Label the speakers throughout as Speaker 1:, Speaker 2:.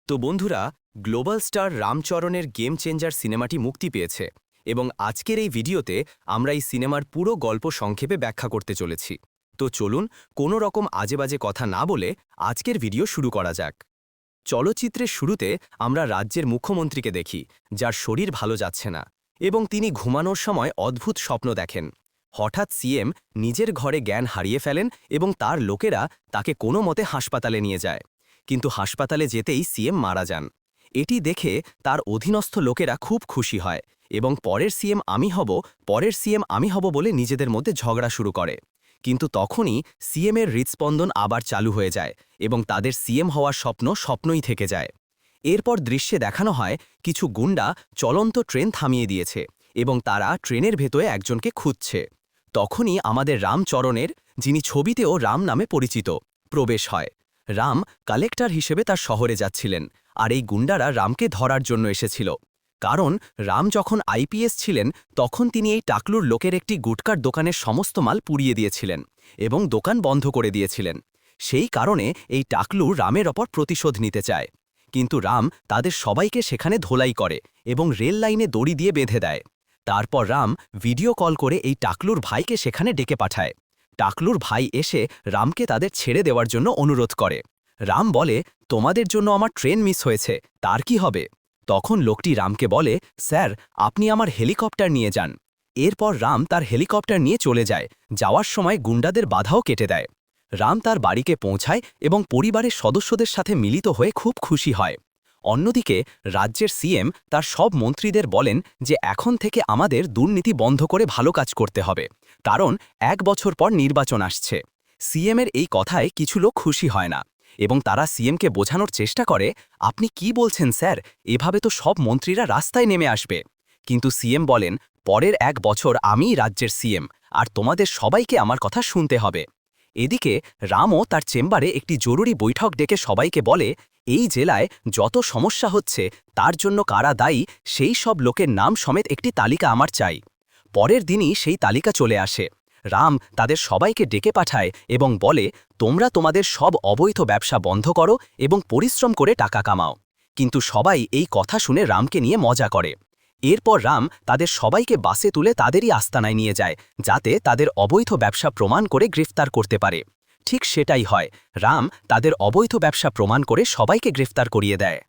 Speaker 1: তো বন্ধুরা, global star রামচরণের game changer সিনেমাটি মুক্তি পেয়েছে এবং আজকের এই ভিডিওতে আমরা এই সিনেমার পুরো গল্প সংক্ষেপে ব্যাখ্যা করতে চলেছি। তো চলুন কোনো রকম আজেবাজে কথা না বলে আজকের ভিডিও শুরু করা যাক। চলচ্চিত্রের শুরুতে আমরা রাজ্যের মুখ্যমন্ত্রীকে দেখি, যার শরীর ভালো যাচ্ছে না এবং তিনি ঘুমানোর সময় অদ্ভুত স্বপ্ন দেখেন। হঠাৎ সিএম নিজের ঘরে জ্ঞান হারিয়ে ফেলেন এবং তার লোকেরা তাকে কোনো মতে হাসপাতালে নিয়ে যায়, কিন্তু হাসপাতালে যেতেই সিএম মারা যান। এটি দেখে তার অধীনস্থ লোকেরা খুব খুশি হয় এবং পরের সিএম আমি হব বলে নিজেদের মধ্যে ঝগড়া শুরু করে। কিন্তু তখনই সিএমের হৃৎস্পন্দন আবার চালু হয়ে যায় এবং তাদের সিএম হওয়ার স্বপ্ন স্বপ্নই থেকে যায়। এরপর দৃশ্যে দেখানো হয় কিছু গুন্ডা চলন্ত ট্রেন থামিয়ে দিয়েছে এবং তারা ট্রেনের ভেতরে একজনকে খুঁজছে। তখনই আমাদের রামচরণের, যিনি ছবিতেও রাম নামে পরিচিত, প্রবেশ হয়। রাম কালেক্টর হিসেবে তার শহরে যাচ্ছিলেন, আর এই গুন্ডারা রামকে ধরার জন্য এসেছিল। কারণ রাম যখন আইপিএস ছিলেন তখন তিনি এই টাকলুর লোকের একটি গুটকার দোকানের সমস্ত মাল পুড়িয়ে দিয়েছিলেন এবং দোকান বন্ধ করে দিয়েছিলেন। সেই কারণে এই টাকলু রামের ওপর প্রতিশোধ নিতে চায়। কিন্তু রাম তাদের সবাইকে সেখানে ধোলাই করে এবং রেল লাইনে দড়ি দিয়ে বেঁধে দেয়। তারপর রাম ভিডিও কল করে এই টাকলুর ভাইকে সেখানে ডেকে পাঠায়। টাকলুর ভাই এসে রামকে তাদের ছেড়ে দেওয়ার জন্য অনুরোধ করে। রাম বলে, তোমাদের জন্য আমার ট্রেন মিস হয়েছে, তার কি হবে? তখন লোকটি রামকে বলে, স্যার, আপনি আমার হেলিকপ্টার নিয়ে যান। এরপর রাম তার হেলিকপ্টার নিয়ে চলে যায়। যাওয়ার সময় গুন্ডাদের বাধাও কেটে দেয়। রাম তার বাড়িতে পৌঁছায় এবং পরিবারের সদস্যদের সাথে মিলিত হয়ে খুব খুশি হয়। অন্যদিকে রাজ্যের সিএম তার সব মন্ত্রীদের বলেন যে এখন থেকে আমাদের দুর্নীতি বন্ধ করে ভালো কাজ করতে হবে, কারণ 1 বছর পর নির্বাচন আসছে। সিএমের এই কথায় কিছু লোক খুশি হয় না এবং তারা সিএমকে বোঝানোর চেষ্টা করে, আপনি কি বলছেন স্যার, এভাবে তো সব মন্ত্রীরা রাস্তায় নেমে আসবে। কিন্তু সিএম বলেন, পরের 1 বছর আমিই রাজ্যের সিএম, আর তোমাদের সবাইকে আমার কথা শুনতে হবে। এদিকে রামও তার চেম্বারে একটি জরুরি বৈঠক ডেকে সবাইকে বলে, এই জেলায় যত সমস্যা হচ্ছে তার জন্য কারা দায়ী সেই সব লোকের নাম সমেত একটি তালিকা আমার চাই। পরের দিনই সেই তালিকা চলে আসে। রাম তাদের সবাইকে ডেকে পাঠায় এবং বলে, তোমরা তোমাদের সব অবৈধ ব্যবসা বন্ধ করো এবং পরিশ্রম করে টাকা কামাও। কিন্তু সবাই এই কথা শুনে রামকে নিয়ে মজা করে। এরপর রাম তাদের সবাইকে বাসে তুলে তাদেরই আস্তানায় নিয়ে যায়, যাতে তাদের অবৈধ ব্যবসা প্রমাণ করে গ্রেফতার করতে পারে। ঠিক সেটাই হয়, রাম তাদের অবৈধ ব্যবসা প্রমাণ করে সবাইকে গ্রেফতার করিয়ে দেয়।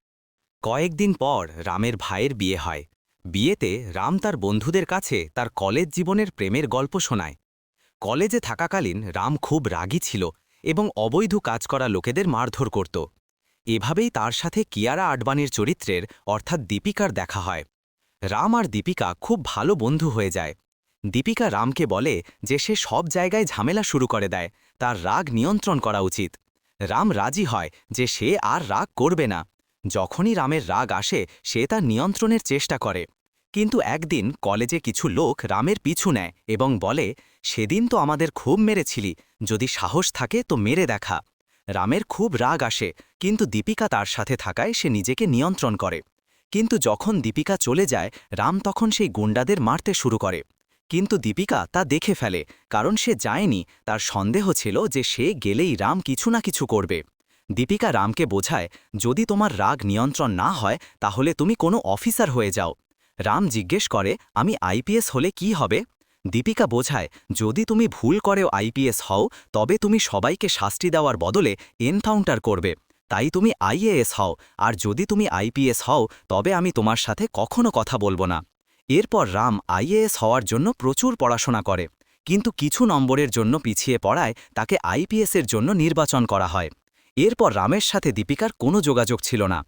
Speaker 1: কয়েকদিন পর রামের ভাইয়ের বিয়ে হয়। বিয়েতে রাম তার বন্ধুদের কাছে তার কলেজ জীবনের প্রেমের গল্প শোনায়। কলেজে থাকাকালীন রাম খুব রাগী ছিল এবং অবৈধ কাজ করা লোকেদের মারধর করত। এভাবেই তার সাথে কিয়ারা আডবাণীর চরিত্রের অর্থাৎ দীপিকার দেখা হয়। রাম আর দীপিকা খুব ভালো বন্ধু হয়ে যায়। দীপিকা রামকে বলে যে সে সব জায়গায় ঝামেলা শুরু করে দেয়, তার রাগ নিয়ন্ত্রণ করা উচিত। রাম রাজি হয় যে সে আর রাগ করবে না। যখনই রামের রাগ আসে সে তার নিয়ন্ত্রণের চেষ্টা করে। কিন্তু একদিন কলেজে কিছু লোক রামের পিছু নেয় এবং বলে, সেদিন তো আমাদের খুব মেরেছিলি, যদি সাহস থাকে তো মেরে দেখা। রামের খুব রাগ আসে, কিন্তু দীপিকা তার সাথে থাকায় সে নিজেকে নিয়ন্ত্রণ করে। কিন্তু যখন দীপিকা চলে যায় রাম তখন সেই গুন্ডাদের মারতে শুরু করে। কিন্তু দীপিকা তা দেখে ফেলে, কারণ সে যায়নি, তার সন্দেহ ছিল যে সে গেলেই রাম কিছু না কিছু করবে। দীপিকা রামকে বোঝায়, যদি তোমার রাগ নিয়ন্ত্রণ না হয় তাহলে তুমি কোনো অফিসার হয়ে যাও। রাম জিজ্ঞেস করে, আমি আইপিএস হলে কি হবে? দীপিকা বোঝায়, যদি তুমি ভুল করেও আইপিএস হও তবে তুমি সবাইকে শাস্তি দেওয়ার বদলে এনকাউন্টার করবে, তাই তুমি আইএএস হও, আর যদি তুমি আইপিএস হও তবে আমি তোমার সাথে কখনো কথা বলবো না। এরপর রাম আইএএস হওয়ার জন্য প্রচুর পড়াশোনা করে, কিন্তু কিছু নম্বরের জন্য পিছিয়ে পড়ায় তাকে আইপিএসের জন্য নির্বাচন করা হয়। এরপর রামের সাথে দীপিকার কোনো যোগাযোগ ছিল না।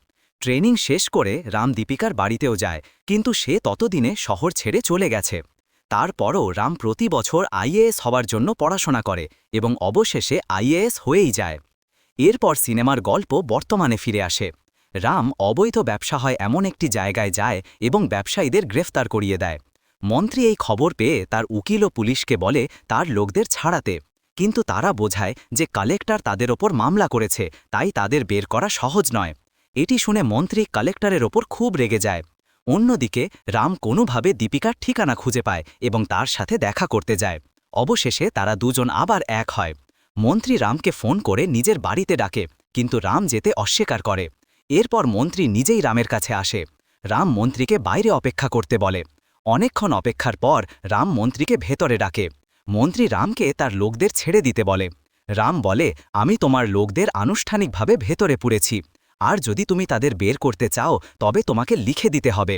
Speaker 1: ট্রেনিং শেষ করে রাম দীপিকার বাড়িতেও যায়, কিন্তু সে ততদিনে শহর ছেড়ে চলে গেছে। তারপরও রাম প্রতি বছর আইএএস হওয়ার জন্য পড়াশোনা করে এবং অবশেষে আইএএস হয়েই যায়। এরপর সিনেমার গল্প বর্তমানে ফিরে আসে। রাম অবৈধ ব্যবসা হয় এমন একটি জায়গায় যায় এবং ব্যবসায়ীদের গ্রেফতার করিয়ে দেয়। মন্ত্রী এই খবর পেয়ে তার উকিল ও পুলিশকে বলে তার লোকদের ছাড়াতে, কিন্তু তারা বোঝায় যে কালেক্টর তাদের ওপর মামলা করেছে, তাই তাদের বের করা সহজ নয়। এটি শুনে মন্ত্রী কালেক্টরের ওপর খুব রেগে যায়। অন্যদিকে রাম কোনোভাবে দীপিকার ঠিকানা খুঁজে পায় এবং তার সাথে দেখা করতে যায়। অবশেষে তারা দুজন আবার এক হয়। মন্ত্রী রামকে ফোন করে নিজের বাড়িতে ডাকে, কিন্তু রাম যেতে অস্বীকার করে।
Speaker 2: এরপর মন্ত্রী নিজেই রামের কাছে আসে। রাম মন্ত্রীকে বাইরে অপেক্ষা করতে বলে। অনেকক্ষণ অপেক্ষার পর রাম মন্ত্রীকে ভেতরে ডাকে। মন্ত্রী রামকে তার লোকদের ছেড়ে দিতে বলে। রাম বলে, আমি তোমার লোকদের আনুষ্ঠানিকভাবে ভেতরে পুরেছি, আর যদি তুমি তাদের বের করতে চাও তবে তোমাকে লিখে দিতে হবে।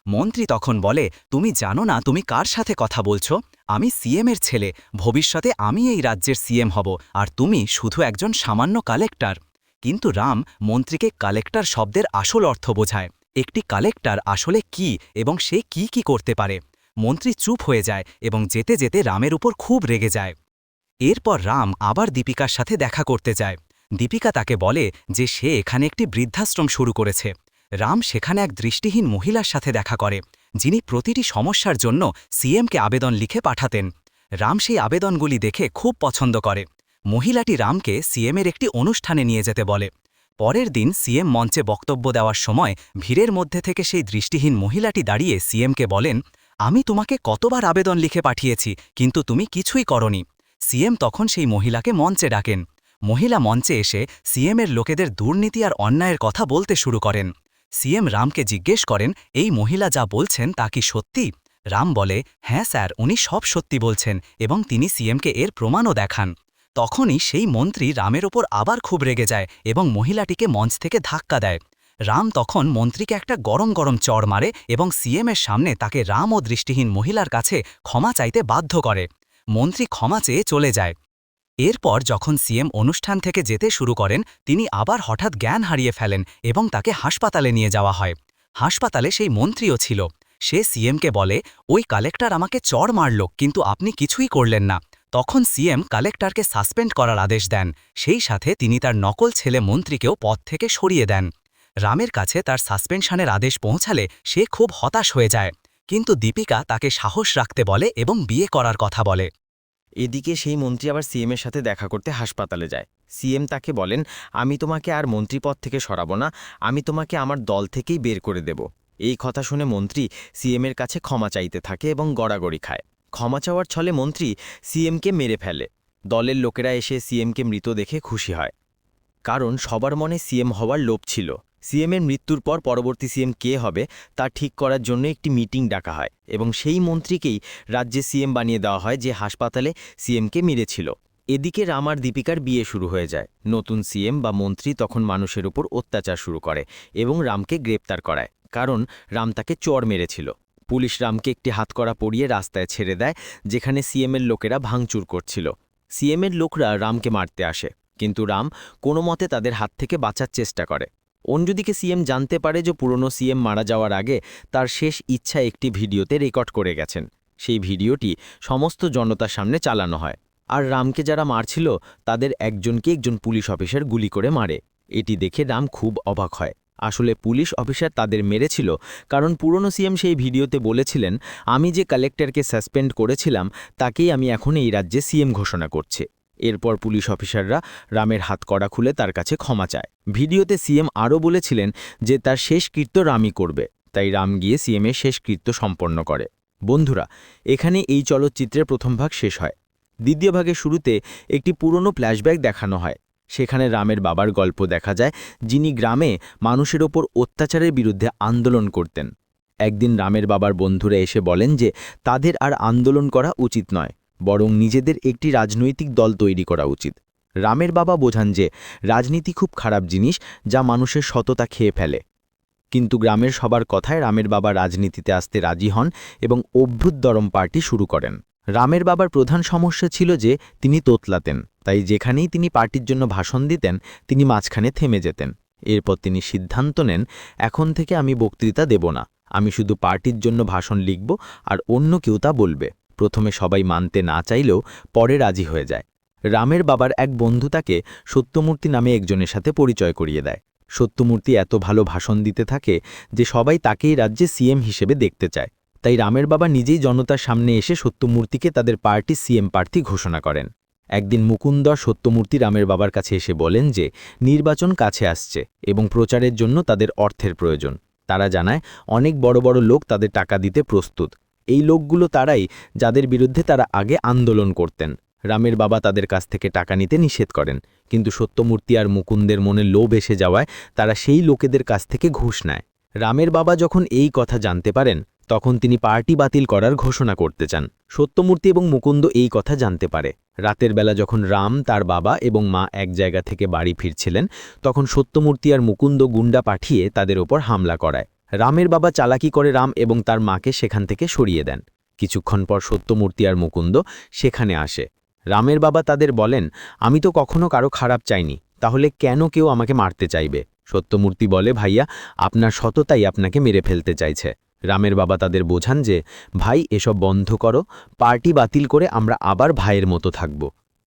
Speaker 2: মন্ত্রী তখন বলে, তুমি জানো না তুমি কার সাথে কথা বলছো? আমি সিএমের ছেলে, ভবিষ্যতে আমি এই রাজ্যের সিএম হব, আর তুমি শুধু একজন সামান্য কালেক্টর। কিন্তু রাম মন্ত্রীকে কালেক্টর শব্দের আসল অর্থ বোঝায়, একটি কালেক্টর আসলে কি এবং সে কি করতে পারে। মন্ত্রী চুপ হয়ে যায় এবং যেতে যেতে রামের উপর খুব রেগে যায়। এরপর রাম আবার দীপিকার সাথে দেখা করতে যায়। দীপিকা তাকে বলে যে সে এখানে একটি বৃদ্ধাশ্রম শুরু করেছে। রাম সেখানে এক দৃষ্টিহীন মহিলার সাথে দেখা করে, যিনি প্রতিটি সমস্যার জন্য সিএমকে আবেদন লিখে পাঠাতেন। রাম সেই আবেদনগুলি দেখে খুব পছন্দ করে। মহিলাটি রামকে সিএমের একটি অনুষ্ঠানে নিয়ে যেতে বলে। পরের দিন সিএম মঞ্চে বক্তব্য দেওয়ার সময় ভিড়ের মধ্যে থেকে সেই দৃষ্টিহীন মহিলাটি দাঁড়িয়ে সিএমকে বলেন, আমি তোমাকে কতবার আবেদন লিখে পাঠিয়েছি, কিন্তু তুমি কিছুই করনি। সিএম তখন সেই মহিলাকে মঞ্চে ডাকেন। মহিলা মঞ্চে এসে সিএমের লোকেদের দুর্নীতি আর অন্যায়ের কথা বলতে শুরু করেন। সিএম রামকে জিজ্ঞেস করেন, এই মহিলা যা বলছেন তা কি সত্যি? রাম বলে, হ্যাঁ স্যার, উনি সব সত্যি বলছেন, এবং তিনি সিএমকে এর প্রমাণও দেখান। তখনই সেই মন্ত্রী রামের ওপর আবার খুব রেগে যায় এবং মহিলাটিকে মঞ্চ থেকে ধাক্কা দেয়। রাম তখন মন্ত্রীকে একটা গরম গরম চড় মারে এবং সিএমের সামনে তাকে রাম ও দৃষ্টিহীন মহিলার কাছে ক্ষমা চাইতে বাধ্য করে। মন্ত্রী ক্ষমা চেয়ে চলে যায়। এরপর যখন সিএম অনুষ্ঠান থেকে যেতে শুরু করেন, তিনি আবার হঠাৎ জ্ঞান হারিয়ে ফেলেন এবং তাকে হাসপাতালে নিয়ে যাওয়া হয়। হাসপাতালে সেই মন্ত্রীও ছিল। সে সিএমকে বলে, ওই কালেক্টর আমাকে চড় মারল, কিন্তু আপনি কিছুই করলেন না। তখন সিএম কালেক্টরকে সাসপেন্ড করার আদেশ দেন। সেই সাথে তিনি তার নকল ছেলে মন্ত্রীকেও পদ থেকে সরিয়ে দেন। রামের কাছে তার সাসপেনশনের আদেশ পৌঁছালে সে খুব হতাশ হয়ে যায়, কিন্তু দীপিকা তাকে সাহস রাখতে বলে এবং বিয়ে করার কথা বলে।
Speaker 1: এদিকে সেই মন্ত্রী আবার সিএমের সাথে দেখা করতে হাসপাতালে যায়। সিএম তাকে বলেন, আমি তোমাকে আর মন্ত্রীপদ থেকে সরাবো না, আমি তোমাকে আমার দল থেকেই বের করে দেব। এই কথা শুনে মন্ত্রী সিএমের কাছে ক্ষমা চাইতে থাকে এবং গড়াগড়ি খায়। ক্ষমা চাওয়ার ছলে মন্ত্রী সিএমকে মেরে ফেলে। দলের লোকেরা এসে সিএমকে মৃত দেখে খুশি হয়, কারণ সবার মনে সিএম হওয়ার লোভ ছিল। সিএমের মৃত্যুর পর পরবর্তী সিএম কে হবে তা ঠিক করার জন্য একটি মিটিং ডাকা হয় এবং সেই মন্ত্রীকেই রাজ্যে সিএম বানিয়ে দেওয়া হয়, যে হাসপাতালে সিএমকে মেরেছিল। এদিকে রাম আর দীপিকার বিয়ে শুরু হয়ে যায়। নতুন সিএম বা মন্ত্রী তখন মানুষের উপর অত্যাচার শুরু করে এবং রামকে গ্রেপ্তার করায়, কারণ রাম তাকে চড় মেরেছিল। পুলিশ রামকে একটি হাতকড়া পরিয়ে রাস্তায় ছেড়ে দেয়, যেখানে সিএমের লোকেরা ভাঙচুর করছিল। সিএমের লোকরা রামকে মারতে আসে, কিন্তু রাম কোনো মতে তাদের হাত থেকে বাঁচার চেষ্টা করে। অন্যদিকে সিএম জানতে পারে যে পুরনো সিএম মারা যাওয়ার আগে তার শেষ ইচ্ছা একটি ভিডিওতে রেকর্ড করে গেছেন। সেই ভিডিওটি সমস্ত জনতার সামনে চালানো হয়, আর রামকে যারা মারছিল তাদের একজনকে একজন পুলিশ অফিসার গুলি করে মারে। এটি দেখে রাম খুব অবাক হয়। আসলে পুলিশ অফিসার তাদের মেরেছিল কারণ পুরনো সিএম সেই ভিডিওতে বলেছিলেন, আমি যে কালেক্টরকে সাসপেন্ড করেছিলাম তাকেই আমি এখন এই রাজ্যে সিএম ঘোষণা করছি। এরপর পুলিশ অফিসাররা রামের হাতকড়া খুলে তার কাছে ক্ষমা চায়। ভিডিওতে সিএম আরও বলেছিলেন যে তার শেষকৃত্য রামই করবে, তাই রাম গিয়ে সিএমের শেষকৃত্য সম্পন্ন করে। বন্ধুরা, এখানে এই চলচ্চিত্রের প্রথম ভাগ শেষ হয়। দ্বিতীয় ভাগের শুরুতে একটি পুরনো ফ্ল্যাশব্যাক দেখানো হয়। সেখানে রামের বাবার গল্প দেখা যায়, যিনি গ্রামে মানুষের ওপর অত্যাচারের বিরুদ্ধে আন্দোলন করতেন। একদিন রামের বাবার বন্ধুরা এসে বলেন যে তাদের আর আন্দোলন করা উচিত নয়, বরং নিজেদের একটি রাজনৈতিক দল তৈরি করা উচিত। রামের বাবা বোঝান যে রাজনীতি খুব খারাপ জিনিস, যা মানুষের সততা খেয়ে ফেলে। কিন্তু গ্রামের সবার কথায় রামের বাবা রাজনীতিতে আসতে রাজি হন এবং অভ্যুদরম পার্টি শুরু করেন। রামের বাবার প্রধান সমস্যা ছিল যে তিনি তোতলাতেন, তাই যেখানেই তিনি পার্টির জন্য ভাষণ দিতেন তিনি মাঝখানে থেমে যেতেন। এরপর তিনি সিদ্ধান্ত নেন, এখন থেকে আমি বক্তৃতা দেব না, আমি শুধু পার্টির জন্য ভাষণ লিখব আর অন্য কেউ তা বলবে। প্রথমে সবাই মানতে না চাইলেও পরে রাজি হয়ে যায়। রামের বাবার এক বন্ধু তাকে সত্যমূর্তি নামে একজনের সাথে পরিচয় করিয়ে দেয়। সত্যমূর্তি এত ভালো ভাষণ দিতে থাকে যে সবাই তাকেই রাজ্যে সিএম হিসেবে দেখতে চায়। তাই রামের বাবা নিজেই জনতার সামনে এসে সত্যমূর্তিকে তাদের পার্টির সিএম প্রার্থী ঘোষণা করেন। একদিন মুকুন্দর সত্যমূর্তি রামের বাবার কাছে এসে বলেন যে নির্বাচন কাছে আসছে এবং প্রচারের জন্য তাদের অর্থের প্রয়োজন। তারা জানায় অনেক বড় বড় লোক তাদের টাকা দিতে প্রস্তুত। এই লোকগুলো তারাই যাদের বিরুদ্ধে তারা আগে আন্দোলন করতেন।
Speaker 3: রামের বাবা তাদের কাছ থেকে টাকা নিতে নিষেধ করেন, কিন্তু সত্যমূর্তি আর মুকুন্দের মনে লোভ এসে যাওয়ায় তারা সেই লোকেদের কাছ থেকে ঘুষ নেয়। রামের বাবা যখন এই কথা জানতে পারেন, তখন তিনি পার্টি বাতিল করার ঘোষণা করতে চান। সত্যমূর্তি এবং মুকুন্দ এই কথা জানতে পারে। রাতের বেলা যখন রাম, তার বাবা এবং মা এক জায়গা থেকে বাড়ি ফিরছিলেন, তখন সত্যমূর্তি আর মুকুন্দ গুন্ডা পাঠিয়ে তাদের ওপর হামলা করায়। রামের বাবা চালাকি করে রাম এবং তার মাকে সেখান থেকে সরিয়ে দেন। কিছুক্ষণ পর সত্যমূর্তি আর মুকুন্দ সেখানে আসে। রামের বাবা তাদের বলেন, আমি তো কখনো কারো খারাপ চাইনি, তাহলে কেন কেউ আমাকে মারতে চাইবে? সত্যমূর্তি বলে, ভাইয়া, আপনার সততাই আপনাকে মেরে ফেলতে চাইছে। রামের বাবা তাদের বোঝান যে, ভাই, এসব বন্ধ করো, পার্টি বাতিল করে আমরা আবার ভাইয়ের মতো থাকব।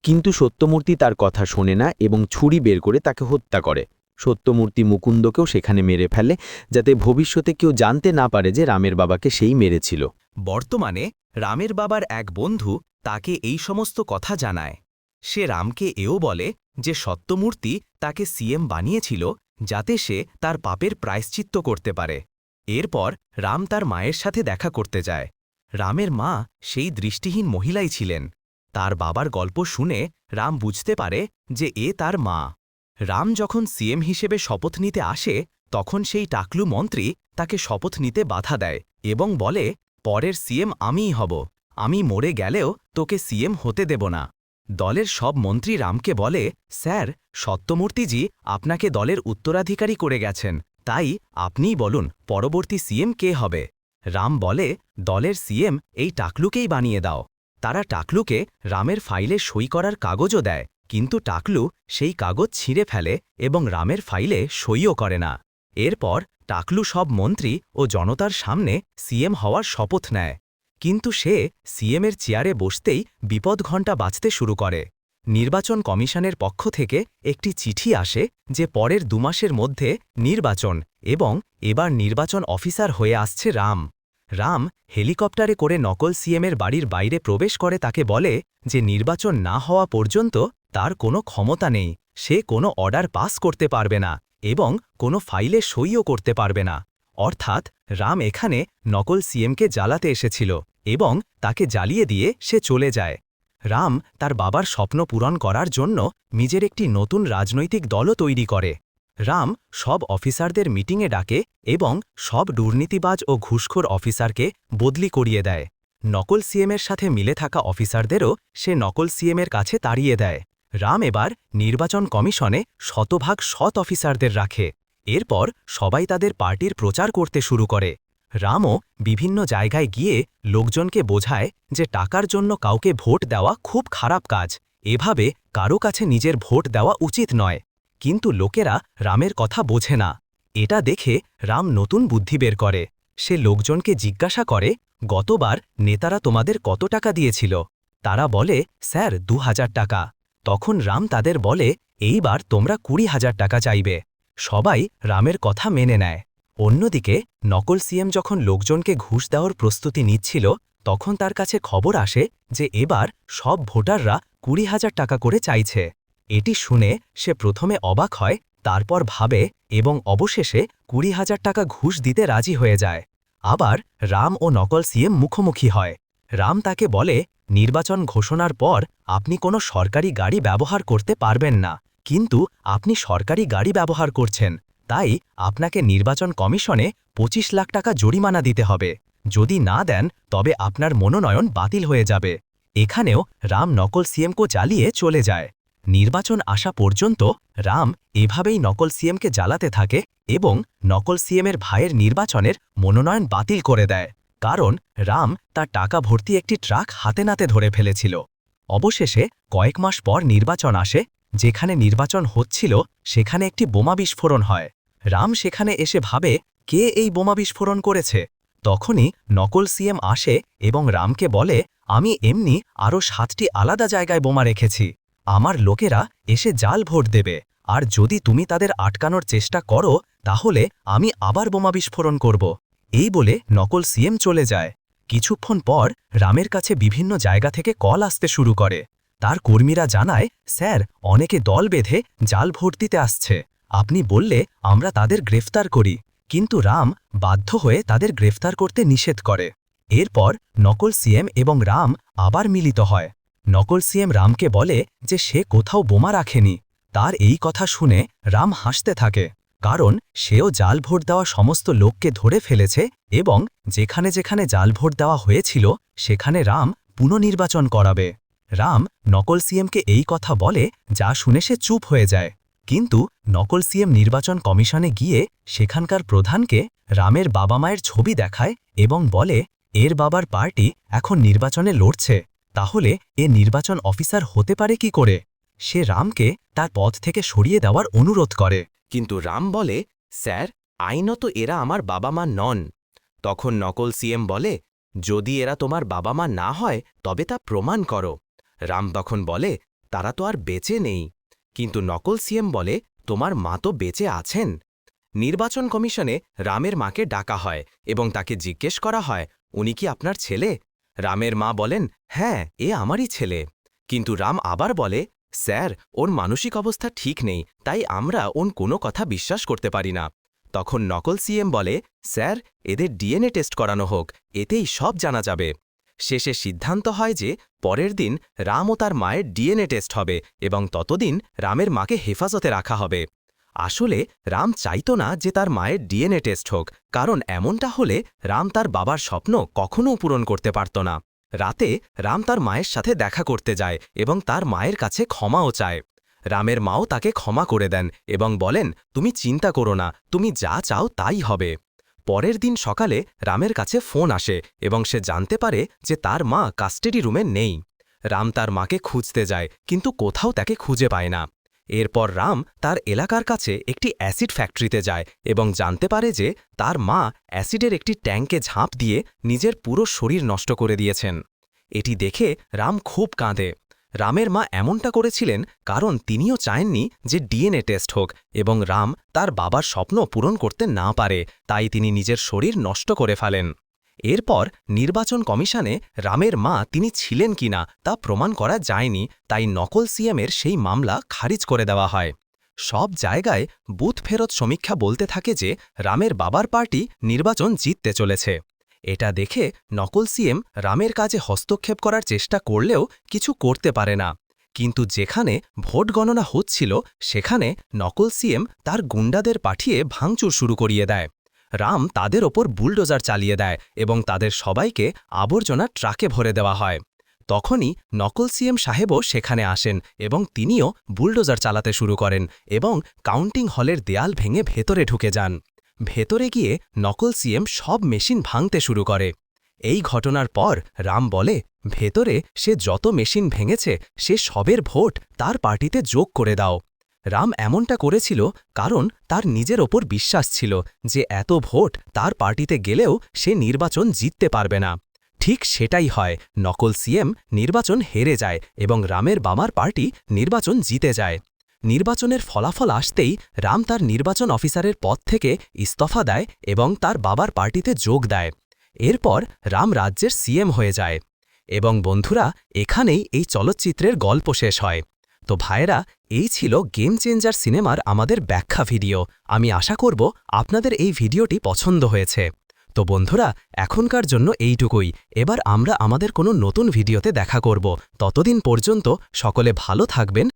Speaker 3: কিন্তু সত্যমূর্তি তার কথা শোনে না এবং ছুরি বের করে তাকে হত্যা করে। সত্যমূর্তি মুকুন্দকেও সেখানে মেরে ফেলে, যাতে ভবিষ্যতে কেউ জানতে না পারে যে রামের বাবাকে সেই মেরেছিল।
Speaker 1: বর্তমানে রামের বাবার এক বন্ধু তাকে এই সমস্ত কথা জানায়। সে রামকে এও বলে যে সত্যমূর্তি তাকে সিএম বানিয়েছিল যাতে সে তার পাপের প্রায়শ্চিত্ত করতে পারে। এরপর রাম তার মায়ের সাথে দেখা করতে যায়। রামের মা সেই দৃষ্টিহীন মহিলাই ছিলেন। তার বাবার গল্প শুনে রাম বুঝতে পারে যে এ তার মা। রাম যখন সিএম হিসেবে শপথ নিতে আসে, তখন সেই টাকলু মন্ত্রী তাকে শপথ নিতে বাধা দেয় এবং বলে, পরের সিএম আমিই হব, আমি মরে গেলেও তোকে সিএম হতে দেব না। দলের সব মন্ত্রী রামকে বলে, স্যার, সত্যমূর্তিজি আপনাকে দলের উত্তরাধিকারী করে গেছেন, তাই আপনিই বলুন পরবর্তী সিএম কে হবে। রাম বলে, দলের সিএম এই টাকলুকেই বানিয়ে দাও। তারা টাকলুকে রামের ফাইলে সই করার কাগজও দেয়, কিন্তু টাকলু সেই কাগজ ছিঁড়ে ফেলে এবং রামের ফাইলে সইও করে না। এরপর টাকলু সব মন্ত্রী ও জনতার সামনে সিএম হওয়ার শপথ নেয়, কিন্তু সে সিএমের চেয়ারে বসতেই বিপদ ঘণ্টা বাজতে শুরু করে। নির্বাচন কমিশনের পক্ষ থেকে একটি চিঠি আসে যে পরের 2 মাসের মধ্যে নির্বাচন এবং এবার নির্বাচন অফিসার হয়ে আসছে রাম। রাম হেলিকপ্টারে করে নকল সিএমের বাড়ির বাইরে প্রবেশ করে তাকে বলে যে নির্বাচন না হওয়া পর্যন্ত তার কোনো ক্ষমতা নেই, সে কোনো অর্ডার পাস করতে পারবে না এবং কোনো ফাইলে সইও করতে পারবে না। অর্থাৎ রাম এখানে নকল সিএমকে জ্বালাতে এসেছিল এবং তাকে জ্বালিয়ে দিয়ে সে চলে যায়। রাম তার বাবার স্বপ্ন পূরণ করার জন্য নিজের একটি নতুন রাজনৈতিক দলও তৈরি করে। রাম সব অফিসারদের মিটিংয়ে ডাকে এবং সব দুর্নীতিবাজ ও ঘুষখোর অফিসারকে বদলি করিয়ে দেয়। নকল সিএমের সাথে মিলে থাকা অফিসারদেরও সে নকল সিএমের কাছে তাড়িয়ে দেয়। রাম এবার নির্বাচন কমিশনে শতভাগ সৎ অফিসারদের রাখে। এরপর সবাই তাদের পার্টির প্রচার করতে শুরু করে। রামও বিভিন্ন জায়গায় গিয়ে লোকজনকে বোঝায় যে টাকার জন্য কাউকে ভোট দেওয়া খুব খারাপ কাজ, এভাবে কারো কাছে নিজের ভোট দেওয়া উচিত নয়। কিন্তু লোকেরা রামের কথা বোঝে না। এটা দেখে রাম নতুন বুদ্ধি বের করে। সে লোকজনকে জিজ্ঞাসা করে, গতবার নেতারা তোমাদের কত টাকা দিয়েছিল? তারা বলে, স্যার 2000 টাকা। তখন রাম তাদের বলে, এইবার তোমরা 20,000 টাকা চাইবে। সবাই রামের কথা মেনে নেয়। অন্যদিকে নকল সিএম যখন লোকজনকে ঘুষ দেওয়ার প্রস্তুতি নিচ্ছিল, তখন তার কাছে খবর আসে যে এবার সব ভোটাররা 20,000 টাকা করে চাইছে। এটি শুনে সে প্রথমে অবাক হয়, তারপর ভাবে এবং অবশেষে 20,000 টাকা ঘুষ দিতে রাজি হয়ে যায়। আবার রাম ও নকল সিএম মুখোমুখি হয়। রাম তাকে বলে, নির্বাচন ঘোষণার পর আপনি কোনো সরকারি গাড়ি ব্যবহার করতে পারবেন না, কিন্তু আপনি সরকারি গাড়ি ব্যবহার করছেন, তাই আপনাকে নির্বাচন কমিশনে 25 লাখ টাকা জরিমানা দিতে হবে। যদি না দেন তবে আপনার মনোনয়ন বাতিল হয়ে যাবে। এখানেও রাম নকল সিএমকে চালিয়ে চলে যায়। নির্বাচন আসা পর্যন্ত রাম এভাবেই নকল সিএমকে জ্বালাতে থাকে এবং নকল সিএমের ভাইয়ের নির্বাচনের মনোনয়ন বাতিল করে দেয়, কারণ রাম তার টাকা ভর্তি একটি ট্রাক হাতে নাতে ধরে ফেলেছিল। অবশেষে কয়েক মাস পর নির্বাচন আসে। যেখানে নির্বাচন হচ্ছিল সেখানে একটি বোমা বিস্ফোরণ হয়। রাম সেখানে এসে ভাবে, কে এই বোমা বিস্ফোরণ করেছে? তখনই নকল সিএম আসে এবং রামকে বলে, আমি এমনি আরও 7টি আলাদা জায়গায় বোমা রেখেছি। আমার লোকেরা এসে জাল ভোট দেবে, আর যদি তুমি তাদের আটকানোর চেষ্টা করো তাহলে আমি আবার বোমা বিস্ফোরণ করব। এই বলে নকল সিএম চলে যায়। কিছুক্ষণ পর রামের কাছে বিভিন্ন জায়গা থেকে কল আসতে শুরু করে। তার কর্মীরা জানায়, স্যার, অনেকে দল বেঁধে জাল ভোট দিতে আসছে, আপনি বললে আমরা তাদের গ্রেফতার করি। কিন্তু রাম বাধ্য হয়ে তাদের গ্রেফতার করতে নিষেধ করে। এরপর নকল সিএম এবং রাম আবার মিলিত হয়।
Speaker 2: নকল সিএম রামকে বলে যে সে কোথাও বোমা রাখেনি। তার এই কথা শুনে রাম হাসতে থাকে, কারণ সেও জাল ভোট দেওয়া সমস্ত লোককে ধরে ফেলেছে এবং যেখানে যেখানে জাল ভোট দেওয়া হয়েছিল সেখানে রাম পুনর্নির্বাচন করাবে। রাম নকল সিএমকে এই কথা বলে, যা শুনে সে চুপ হয়ে যায়। কিন্তু নকল সিএম নির্বাচন কমিশনে গিয়ে সেখানকার প্রধানকে রামের বাবা মায়ের ছবি দেখায় এবং বলে এর বাবার পার্টি এখন নির্বাচনে লড়ছে, তাহলে এ নির্বাচন অফিসার হতে পারে কি করে। সে রামকে তার পদ থেকে সরিয়ে দেওয়ার অনুরোধ করে।
Speaker 1: কিন্তু রাম বলে, স্যার, আইনত এরা আমার বাবা মা নন। তখন নকল সিএম বলে, যদি এরা তোমার বাবা মা না হয় তবে তা প্রমাণ করো। রাম তখন বলে, তারা তো আর বেঁচে নেই। কিন্তু নকল সিএম বলে, তোমার মা তো বেঁচে আছেন। নির্বাচন কমিশনে রামের মাকে ডাকা হয় এবং তাকে জিজ্ঞেস করা হয়, উনি কি আপনার ছেলে? রামের মা বলেন, হ্যাঁ, এ আমারই ছেলে। কিন্তু রাম আবার বলে, স্যার, ওর মানসিক অবস্থা ঠিক নেই, তাই আমরা ওর কোনো কথা বিশ্বাস করতে পারি না। তখন নকল সিএম বলে, স্যার, এদের ডিএনএ টেস্ট করানো হোক, এতেই সব জানা যাবে। শেষে সিদ্ধান্ত হয় যে পরের দিন রাম ও তার মায়ের ডিএনএ টেস্ট হবে এবং ততদিন রামের মাকে হেফাজতে রাখা হবে। আসলে রাম চাইতো না যে তার মায়ের ডিএনএ টেস্ট হোক, কারণ এমনটা হলে রাম তার বাবার স্বপ্ন কখনও পূরণ করতে পারত না। রাতে রাম তার মায়ের সাথে দেখা করতে যায় এবং তার মায়ের কাছে ক্ষমাও চায়। রামের মাও তাকে ক্ষমা করে দেন এবং বলেন, তুমি চিন্তা করো না, তুমি যা চাও তাই হবে। পরের দিন সকালে রামের কাছে ফোন আসে এবং সে জানতে পারে যে তার মা কাস্টাডি রুমে নেই। রাম তার মাকে খুঁজতে যায়, কিন্তু কোথাও তাকে খুঁজে পায় না। এরপর রাম তার এলাকার কাছে একটি অ্যাসিড ফ্যাক্টরিতে যায় এবং জানতে পারে যে তার মা অ্যাসিডের একটি ট্যাঙ্কে ঝাঁপ দিয়ে নিজের পুরো শরীর নষ্ট করে দিয়েছেন। এটি দেখে রাম খুব কাঁদে। রামের মা এমনটা করেছিলেন কারণ তিনিও চাননি যে ডিএনএ টেস্ট হোক এবং রাম তার বাবার স্বপ্ন পূরণ করতে না পারে, তাই তিনি নিজের শরীর নষ্ট করে ফেলেন। এরপর নির্বাচন কমিশনে রামের মা তিনি ছিলেন কিনা তা প্রমাণ করা যায়নি, তাই নকল সিএমের সেই মামলা খারিজ করে দেওয়া হয়। সব জায়গায় বুথ ফেরত সমীক্ষা বলতে থাকে যে রামের বাবার পার্টি নির্বাচন জিততে চলেছে। এটা দেখে নকল সিএম রামের কাজে হস্তক্ষেপ করার চেষ্টা করলেও কিছু করতে পারে না। কিন্তু যেখানে ভোট গণনা হচ্ছিল সেখানে নকল সিএম তার গুন্ডাদের পাঠিয়ে ভাঙচুর শুরু করিয়ে দেয়। রাম তাদের ওপর বুলডোজার চালিয়ে দেয় এবং তাদের সবাইকে আবর্জনা ট্রাকে ভরে দেওয়া হয়। তখনই নকল সিএম সাহেবও সেখানে আসেন এবং তিনিও বুলডোজার চালাতে শুরু করেন এবং কাউন্টিং হলের দেয়াল ভেঙে ভেতরে ঢুকে যান। ভেতরে গিয়ে নকল সিএম সব মেশিন ভাঙতে শুরু করে। এই ঘটনার পর রাম বলে, ভেতরে সে যত মেশিন ভেঙেছে সে সবের ভোট তার পার্টিতে যোগ করে দাও। রাম এমনটা করেছিল কারণ তার নিজের ওপর বিশ্বাস ছিল যে এত ভোট তার পার্টিতে গেলেও সে নির্বাচন জিততে পারবে না। ঠিক সেটাই হয়, নকল সিএম নির্বাচন হেরে যায় এবং রামের বাবার পার্টি নির্বাচন জিতে যায়। নির্বাচনের ফলাফল আসতেই রাম তার নির্বাচন অফিসারের পদ থেকে ইস্তফা দেয় এবং তার বাবার পার্টিতে যোগ দেয়। এরপর রাম রাজ্যের সিএম হয়ে যায়। এবং বন্ধুরা, এখানেই এই চলচ্চিত্রের গল্প শেষ হয়। তো ভাইরা, এই ছিল গেম চেঞ্জার সিনেমার আমাদের ব্যাখ্যা ভিডিও। আমি আশা করব আপনাদের এই ভিডিওটি পছন্দ হয়েছে। তো বন্ধুরা, এখনকার জন্য এইটুকুই। এবার আমরা আমাদের কোনো নতুন ভিডিওতে দেখা করব। ততদিন পর্যন্ত সকলে ভালো থাকবেন,